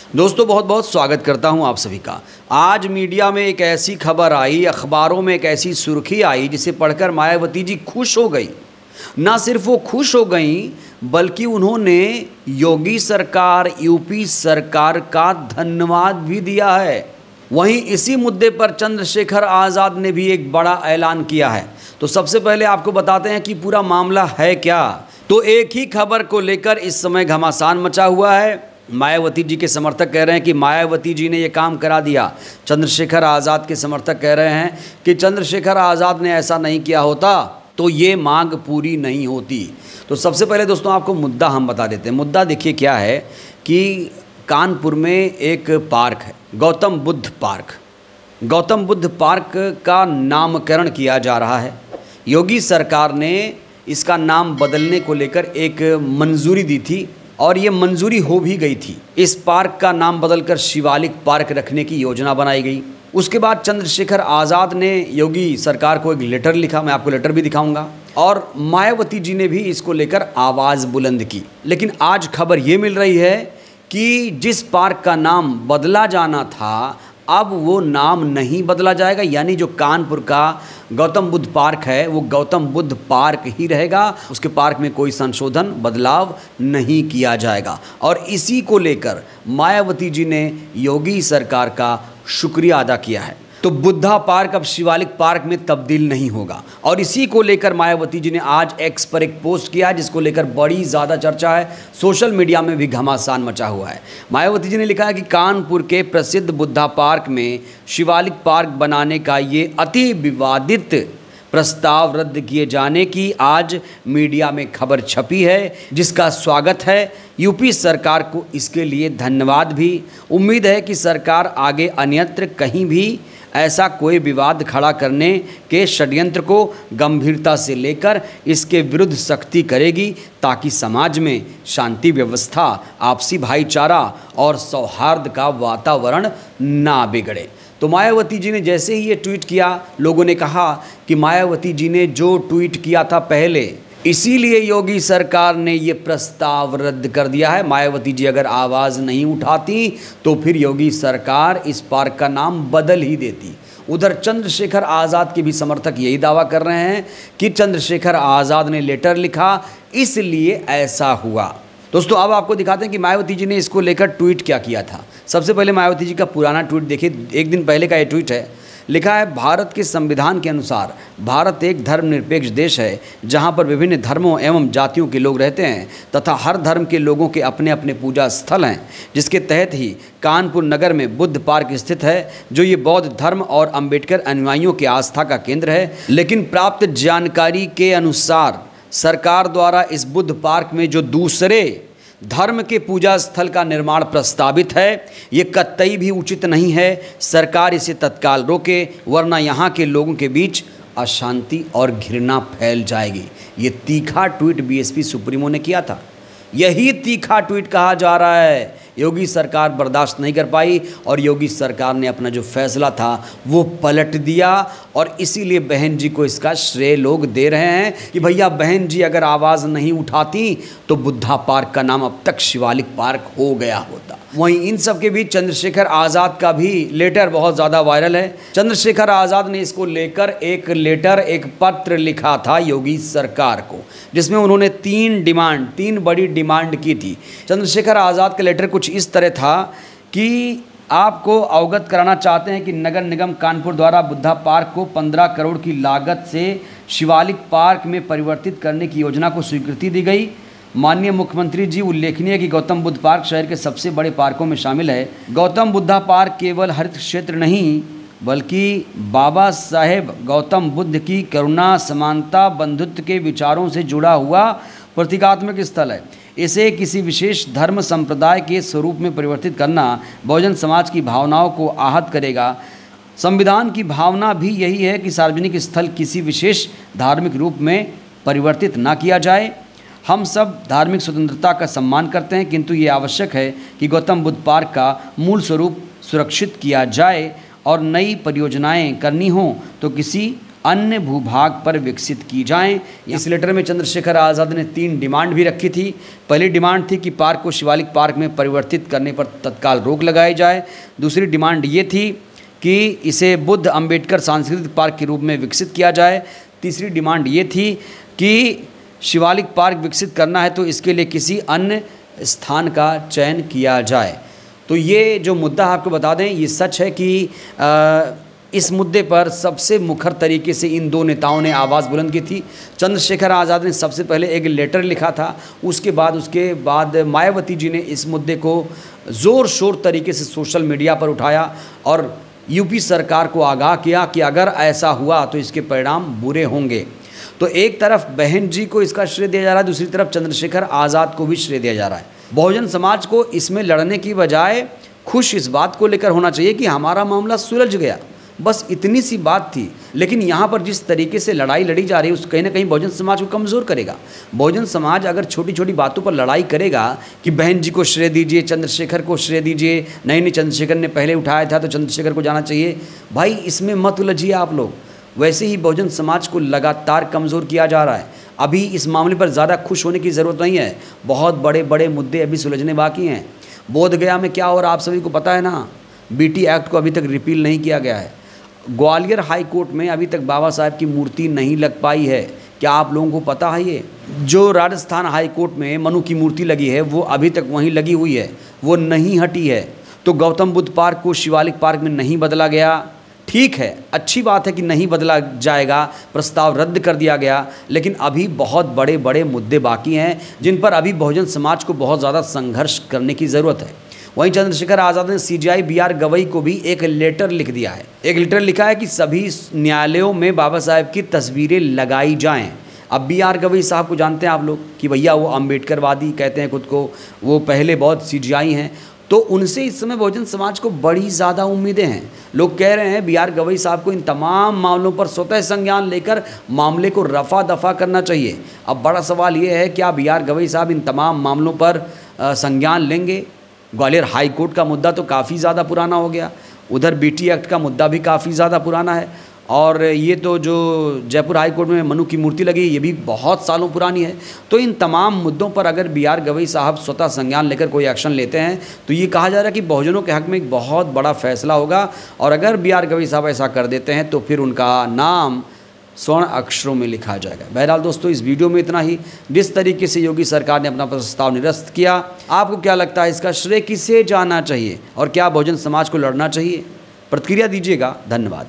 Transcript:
दोस्तों बहुत बहुत स्वागत करता हूं आप सभी का। आज मीडिया में एक ऐसी खबर आई, अखबारों में एक ऐसी सुर्खी आई जिसे पढ़कर मायावती जी खुश हो गई। ना सिर्फ वो खुश हो गई बल्कि उन्होंने योगी सरकार, यूपी सरकार का धन्यवाद भी दिया है। वहीं इसी मुद्दे पर चंद्रशेखर आज़ाद ने भी एक बड़ा ऐलान किया है। तो सबसे पहले आपको बताते हैं कि पूरा मामला है क्या। तो एक ही खबर को लेकर इस समय घमासान मचा हुआ है। मायावती जी के समर्थक कह रहे हैं कि मायावती जी ने ये काम करा दिया। चंद्रशेखर आज़ाद के समर्थक कह रहे हैं कि चंद्रशेखर आज़ाद ने ऐसा नहीं किया होता तो ये मांग पूरी नहीं होती। तो सबसे पहले दोस्तों आपको मुद्दा हम बता देते हैं। मुद्दा देखिए क्या है कि कानपुर में एक पार्क है, गौतम बुद्ध पार्क। गौतम बुद्ध पार्क का नामकरण किया जा रहा है। योगी सरकार ने इसका नाम बदलने को लेकर एक मंजूरी दी थी और ये मंजूरी हो भी गई थी। इस पार्क का नाम बदलकर शिवालिक पार्क रखने की योजना बनाई गई। उसके बाद चंद्रशेखर आज़ाद ने योगी सरकार को एक लेटर लिखा, मैं आपको लेटर भी दिखाऊंगा, और मायावती जी ने भी इसको लेकर आवाज़ बुलंद की। लेकिन आज खबर ये मिल रही है कि जिस पार्क का नाम बदला जाना था अब वो नाम नहीं बदला जाएगा, यानी जो कानपुर का गौतम बुद्ध पार्क है वो गौतम बुद्ध पार्क ही रहेगा। उसके पार्क में कोई संशोधन, बदलाव नहीं किया जाएगा। और इसी को लेकर मायावती जी ने योगी सरकार का शुक्रिया अदा किया है। तो बुद्धा पार्क अब शिवालिक पार्क में तब्दील नहीं होगा। और इसी को लेकर मायावती जी ने आज एक्स पर एक पोस्ट किया जिसको लेकर बड़ी ज़्यादा चर्चा है। सोशल मीडिया में भी घमासान मचा हुआ है। मायावती जी ने लिखा है कि कानपुर के प्रसिद्ध बुद्धा पार्क में शिवालिक पार्क बनाने का ये अति विवादित प्रस्ताव रद्द किए जाने की आज मीडिया में खबर छपी है, जिसका स्वागत है। यूपी सरकार को इसके लिए धन्यवाद भी। उम्मीद है कि सरकार आगे अन्यत्र कहीं भी ऐसा कोई विवाद खड़ा करने के षड्यंत्र को गंभीरता से लेकर इसके विरुद्ध सख्ती करेगी ताकि समाज में शांति व्यवस्था, आपसी भाईचारा और सौहार्द का वातावरण ना बिगड़े। तो मायावती जी ने जैसे ही ये ट्वीट किया, लोगों ने कहा कि मायावती जी ने जो ट्वीट किया था पहले, इसीलिए योगी सरकार ने ये प्रस्ताव रद्द कर दिया है। मायावती जी अगर आवाज़ नहीं उठाती तो फिर योगी सरकार इस पार्क का नाम बदल ही देती। उधर चंद्रशेखर आज़ाद के भी समर्थक यही दावा कर रहे हैं कि चंद्रशेखर आज़ाद ने लेटर लिखा इसलिए ऐसा हुआ। दोस्तों अब आपको दिखाते हैं कि मायावती जी ने इसको लेकर ट्वीट क्या किया था। सबसे पहले मायावती जी का पुराना ट्वीट देखिए, एक दिन पहले का ये ट्वीट है। लिखा है, भारत के संविधान के अनुसार भारत एक धर्मनिरपेक्ष देश है जहां पर विभिन्न धर्मों एवं जातियों के लोग रहते हैं तथा हर धर्म के लोगों के अपने अपने पूजा स्थल हैं, जिसके तहत ही कानपुर नगर में बुद्ध पार्क स्थित है, जो ये बौद्ध धर्म और अंबेडकर अनुयायियों की आस्था का केंद्र है। लेकिन प्राप्त जानकारी के अनुसार सरकार द्वारा इस बुद्ध पार्क में जो दूसरे धर्म के पूजा स्थल का निर्माण प्रस्तावित है, ये कतई भी उचित नहीं है। सरकार इसे तत्काल रोके, वरना यहाँ के लोगों के बीच अशांति और घृणा फैल जाएगी। ये तीखा ट्वीट बीएसपी सुप्रीमो ने किया था। यही तीखा ट्वीट कहा जा रहा है। योगी सरकार बर्दाश्त नहीं कर पाई और योगी सरकार ने अपना जो फैसला था वो पलट दिया। और इसीलिए बहन जी को इसका श्रेय लोग दे रहे हैं कि भैया बहन जी अगर आवाज़ नहीं उठाती तो बुद्धा पार्क का नाम अब तक शिवालिक पार्क हो गया होता। वहीं इन सब के बीच चंद्रशेखर आज़ाद का भी लेटर बहुत ज़्यादा वायरल है। चंद्रशेखर आज़ाद ने इसको लेकर एक पत्र लिखा था योगी सरकार को, जिसमें उन्होंने तीन बड़ी डिमांड की थी। चंद्रशेखर आज़ाद का लेटर कुछ इस तरह था कि आपको अवगत कराना चाहते हैं कि नगर निगम कानपुर द्वारा बुद्धा पार्क को 15 करोड़ की लागत से शिवालिक पार्क में परिवर्तित करने की योजना को स्वीकृति दी गई। माननीय मुख्यमंत्री जी, उल्लेखनीय है कि गौतम बुद्ध पार्क शहर के सबसे बड़े पार्कों में शामिल है। गौतम बुद्धा पार्क केवल हरित क्षेत्र नहीं बल्कि बाबा साहेब गौतम बुद्ध की करुणा, समानता, बंधुत्व के विचारों से जुड़ा हुआ प्रतीकात्मक स्थल है। इसे किसी विशेष धर्म संप्रदाय के स्वरूप में परिवर्तित करना बहुजन समाज की भावनाओं को आहत करेगा। संविधान की भावना भी यही है कि सार्वजनिक स्थल किसी विशेष धार्मिक रूप में परिवर्तित ना किया जाए। हम सब धार्मिक स्वतंत्रता का सम्मान करते हैं, किंतु ये आवश्यक है कि गौतम बुद्ध पार्क का मूल स्वरूप सुरक्षित किया जाए और नई परियोजनाएं करनी हो तो किसी अन्य भूभाग पर विकसित की जाएं। इस लेटर में चंद्रशेखर आज़ाद ने 3 डिमांड भी रखी थी। पहली डिमांड थी कि पार्क को शिवालिक पार्क में परिवर्तित करने पर तत्काल रोक लगाई जाए। दूसरी डिमांड ये थी कि इसे बुद्ध अंबेडकर सांस्कृतिक पार्क के रूप में विकसित किया जाए। तीसरी डिमांड ये थी कि शिवालिक पार्क विकसित करना है तो इसके लिए किसी अन्य स्थान का चयन किया जाए। तो ये जो मुद्दा आपको बता दें, ये सच है कि इस मुद्दे पर सबसे मुखर तरीके से इन 2 नेताओं ने आवाज़ बुलंद की थी। चंद्रशेखर आज़ाद ने सबसे पहले एक लेटर लिखा था, उसके बाद मायावती जी ने इस मुद्दे को ज़ोर शोर तरीके से सोशल मीडिया पर उठाया और यूपी सरकार को आगाह किया कि अगर ऐसा हुआ तो इसके परिणाम बुरे होंगे। तो एक तरफ बहन जी को इसका श्रेय दिया जा रहा है, दूसरी तरफ चंद्रशेखर आज़ाद को भी श्रेय दिया जा रहा है। बहुजन समाज को इसमें लड़ने की बजाय खुश इस बात को लेकर होना चाहिए कि हमारा मामला सुलझ गया, बस इतनी सी बात थी। लेकिन यहाँ पर जिस तरीके से लड़ाई लड़ी जा रही है, उस कहीं ना कहीं बहुजन समाज को कमज़ोर करेगा। बहुजन समाज अगर छोटी छोटी बातों पर लड़ाई करेगा कि बहन जी को श्रेय दीजिए, चंद्रशेखर को श्रेय दीजिए, नहीं चंद्रशेखर ने पहले उठाया था तो चंद्रशेखर को जाना चाहिए, भाई इसमें मत उलझिए आप लोग। वैसे ही बहुजन समाज को लगातार कमज़ोर किया जा रहा है। अभी इस मामले पर ज़्यादा खुश होने की ज़रूरत नहीं है, बहुत बड़े बड़े मुद्दे अभी सुलझने बाकी हैं। बोधगया में क्या हो रहा आप सभी को पता है ना, BT एक्ट को अभी तक रिपील नहीं किया गया है। ग्वालियर हाई कोर्ट में अभी तक बाबा साहब की मूर्ति नहीं लग पाई है, क्या आप लोगों को पता है? ये जो राजस्थान हाई कोर्ट में मनु की मूर्ति लगी है वो अभी तक वहीं लगी हुई है, वो नहीं हटी है। तो गौतम बुद्ध पार्क को शिवालिक पार्क में नहीं बदला गया, ठीक है, अच्छी बात है कि नहीं बदला जाएगा, प्रस्ताव रद्द कर दिया गया, लेकिन अभी बहुत बड़े बड़े मुद्दे बाकी हैं जिन पर अभी बहुजन समाज को बहुत ज़्यादा संघर्ष करने की ज़रूरत है। वहीं चंद्रशेखर आज़ाद ने CJI BR गवई को भी एक लेटर लिख दिया है। एक लेटर लिखा है कि सभी न्यायालयों में बाबा साहब की तस्वीरें लगाई जाएं। अब BR गवई साहब को जानते हैं आप लोग कि भैया वो अम्बेडकरवादी कहते हैं खुद को, वो पहले बहुत CJI हैं, तो उनसे इस समय बहुजन समाज को बड़ी ज़्यादा उम्मीदें हैं। लोग कह रहे हैं BR गवई साहब को इन तमाम मामलों पर स्वतः संज्ञान लेकर मामले को रफा दफा करना चाहिए। अब बड़ा सवाल ये है, क्या BR गवई साहब इन तमाम मामलों पर संज्ञान लेंगे? ग्वालियर हाई कोर्ट का मुद्दा तो काफ़ी ज़्यादा पुराना हो गया, उधर BT एक्ट का मुद्दा भी काफ़ी ज़्यादा पुराना है, और ये तो जो जयपुर हाई कोर्ट में मनु की मूर्ति लगी ये भी बहुत सालों पुरानी है। तो इन तमाम मुद्दों पर अगर BR गवई साहब स्वतः संज्ञान लेकर कोई एक्शन लेते हैं तो ये कहा जा रहा है कि बहुजनों के हक में एक बहुत बड़ा फैसला होगा, और अगर BR गवई साहब ऐसा कर देते हैं तो फिर उनका नाम स्वर्ण अक्षरों में लिखा जाएगा। बहरहाल दोस्तों, इस वीडियो में इतना ही। जिस तरीके से योगी सरकार ने अपना प्रस्ताव निरस्त किया, आपको क्या लगता है इसका श्रेय किसे जाना चाहिए और क्या बहुजन समाज को लड़ना चाहिए? प्रतिक्रिया दीजिएगा। धन्यवाद।